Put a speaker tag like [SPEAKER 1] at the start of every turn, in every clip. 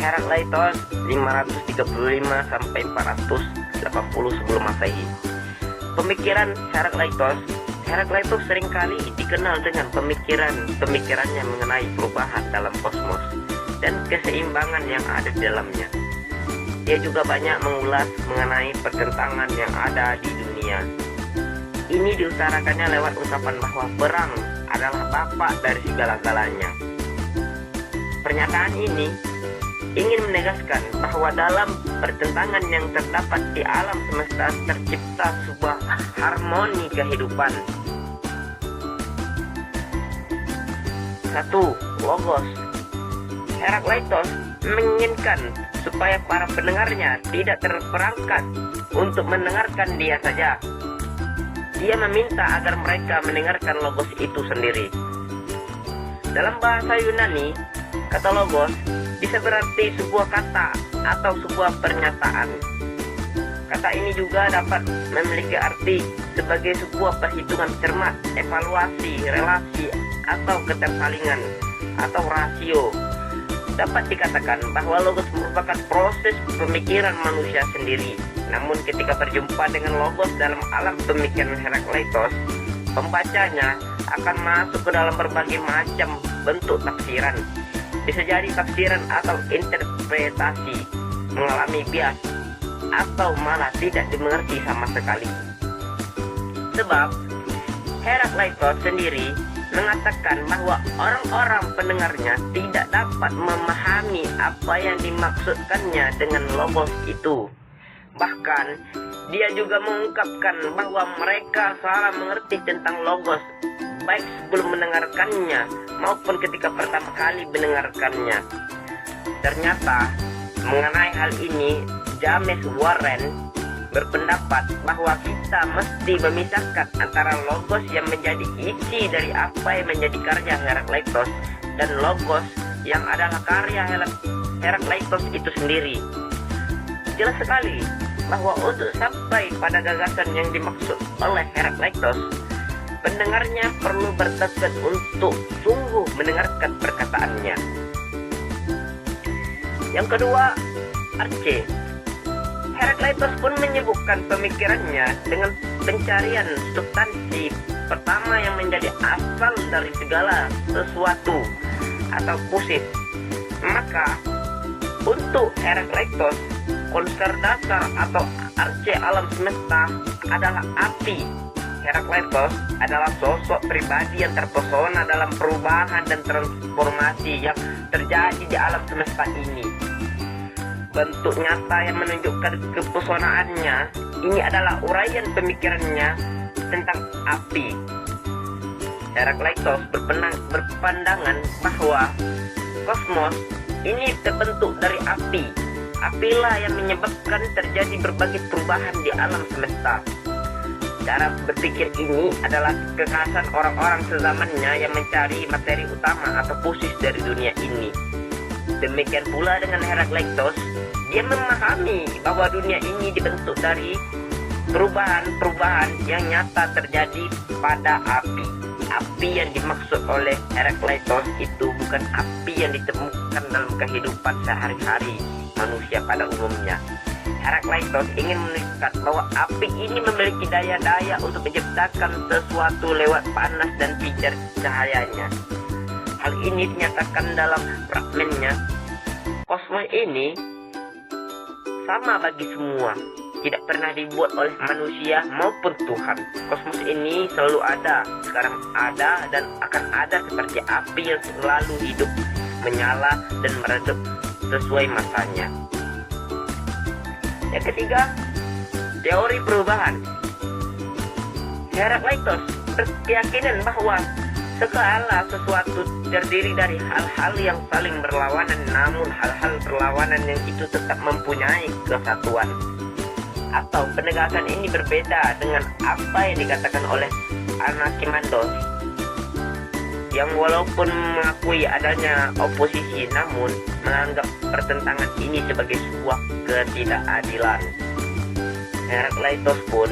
[SPEAKER 1] Herakleitos 535 sampai 480 sebelum Masehi. Pemikiran Herakleitos seringkali dikenal dengan pemikirannya mengenai perubahan dalam kosmos dan keseimbangan yang ada di dalamnya. Dia juga banyak mengulas mengenai pertentangan yang ada di dunia. Ini diutarakannya lewat ungkapan bahwa perang adalah bapak dari segala-galanya. Pernyataan ini ingin menegaskan bahwa dalam pertentangan yang terdapat di alam semesta tercipta sebuah harmoni kehidupan. 1. Logos. Herakleitos menginginkan supaya para pendengarnya tidak terperangkap untuk mendengarkan dia saja. Dia meminta agar mereka mendengarkan logos itu sendiri. Dalam bahasa Yunani, kata logos bisa berarti sebuah kata atau sebuah pernyataan. Kata ini juga dapat memiliki arti sebagai sebuah perhitungan cermat, evaluasi, relasi, atau ketersalingan, atau rasio. Dapat dikatakan bahwa logos merupakan proses pemikiran manusia sendiri. Namun ketika berjumpa dengan logos dalam alam pemikiran Herakleitos, pembacanya akan masuk ke dalam berbagai macam bentuk tafsiran. Bisa jadi tafsiran atau interpretasi, mengalami bias, atau malah tidak dimengerti sama sekali. Sebab Herakleitos sendiri mengatakan bahwa orang-orang pendengarnya tidak dapat memahami apa yang dimaksudkannya dengan logos itu. Bahkan dia juga mengungkapkan bahwa mereka salah mengerti tentang logos, baik sebelum mendengarkannya maupun ketika pertama kali mendengarkannya. Ternyata mengenai hal ini, James Warren berpendapat bahwa kita mesti memisahkan antara logos yang menjadi isi dari apa yang menjadi karya Herakleitos dan logos yang adalah karya Herakleitos itu sendiri. Jelas sekali bahwa untuk sampai pada gagasan yang dimaksud oleh Herakleitos, pendengarnya perlu bertekad untuk sungguh mendengarkan perkataannya. Yang kedua, arche. Herakleitos pun menyebutkan pemikirannya dengan pencarian substansi pertama yang menjadi asal dari segala sesuatu atau kusis. Maka untuk Herakleitos, konser dasar atau arche alam semesta adalah api. Herakleitos adalah sosok pribadi yang terpesona dalam perubahan dan transformasi yang terjadi di alam semesta ini. Bentuk nyata yang menunjukkan kepesonaannya ini adalah uraian pemikirannya tentang api. Herakleitos berpandangan bahwa kosmos ini terbentuk dari api. Apilah yang menyebabkan terjadi berbagai perubahan di alam semesta. Cara berpikir ini adalah kekhasan orang-orang sezamannya yang mencari materi utama atau khusus dari dunia ini. Demikian pula dengan Herakleitos, dia memahami bahwa dunia ini dibentuk dari perubahan-perubahan yang nyata terjadi pada api. Api yang dimaksud oleh Herakleitos itu bukan api yang ditemukan dalam kehidupan sehari-hari manusia pada umumnya. Herakleitos ingin menunjukkan bahwa api ini memiliki daya-daya untuk menciptakan sesuatu lewat panas dan pijar cahayanya. Hal ini dinyatakan dalam fragmennya. Kosmos ini sama bagi semua, tidak pernah dibuat oleh manusia maupun Tuhan. Kosmos ini selalu ada, sekarang ada, dan akan ada seperti api yang selalu hidup, menyala dan meredup sesuai masanya. Yang ketiga, teori perubahan. Herakleitos berkeyakinan bahwa segala sesuatu terdiri dari hal-hal yang saling berlawanan, namun hal-hal berlawanan yang itu tetap mempunyai kesatuan. Atau penegasan ini berbeda dengan apa yang dikatakan oleh Anaximandos, yang walaupun mengakui adanya oposisi namun menganggap pertentangan ini sebagai sebuah ketidakadilan. Herakleitos pun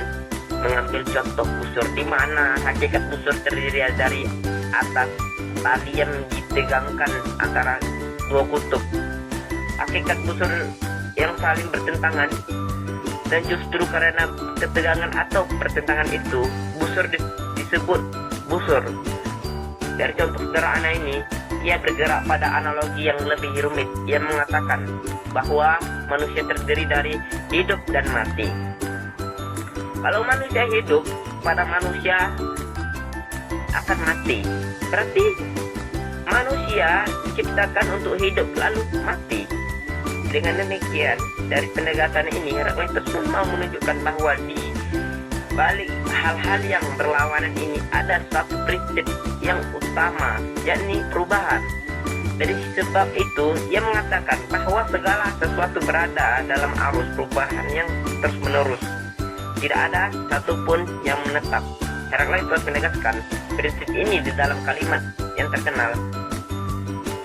[SPEAKER 1] mengambil contoh busur di mana hakikat busur terdiri dari atas tali yang ditegangkan antara dua kutub hakikat busur yang saling bertentangan, dan justru karena ketegangan atau pertentangan itu busur disebut busur. Dari contoh sederhana ini, ia bergerak pada analogi yang lebih rumit. Ia mengatakan bahwa manusia terdiri dari hidup dan mati. Kalau manusia hidup, pada manusia akan mati. Berarti manusia diciptakan untuk hidup lalu mati. Dengan demikian, dari pendekatan ini Herakleitos mau menunjukkan bahwa di balik hal-hal yang berlawanan ini ada satu prinsip yang utama, yakni perubahan. Dari sebab itu, ia mengatakan bahwa segala sesuatu berada dalam arus perubahan yang terus-menerus. Tidak ada satupun yang menetap. Herakleitos menegaskan prinsip ini di dalam kalimat yang terkenal,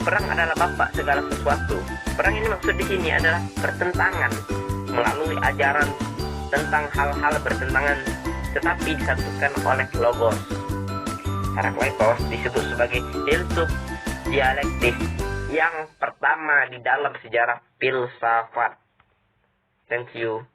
[SPEAKER 1] perang adalah bapak segala sesuatu. Perang ini maksud di sini adalah pertentangan melalui ajaran tentang hal-hal bertentangan, tetapi disatukan oleh logos. Herakleitos disebut sebagai filsuf dialektis yang pertama di dalam sejarah filsafat. Thank you.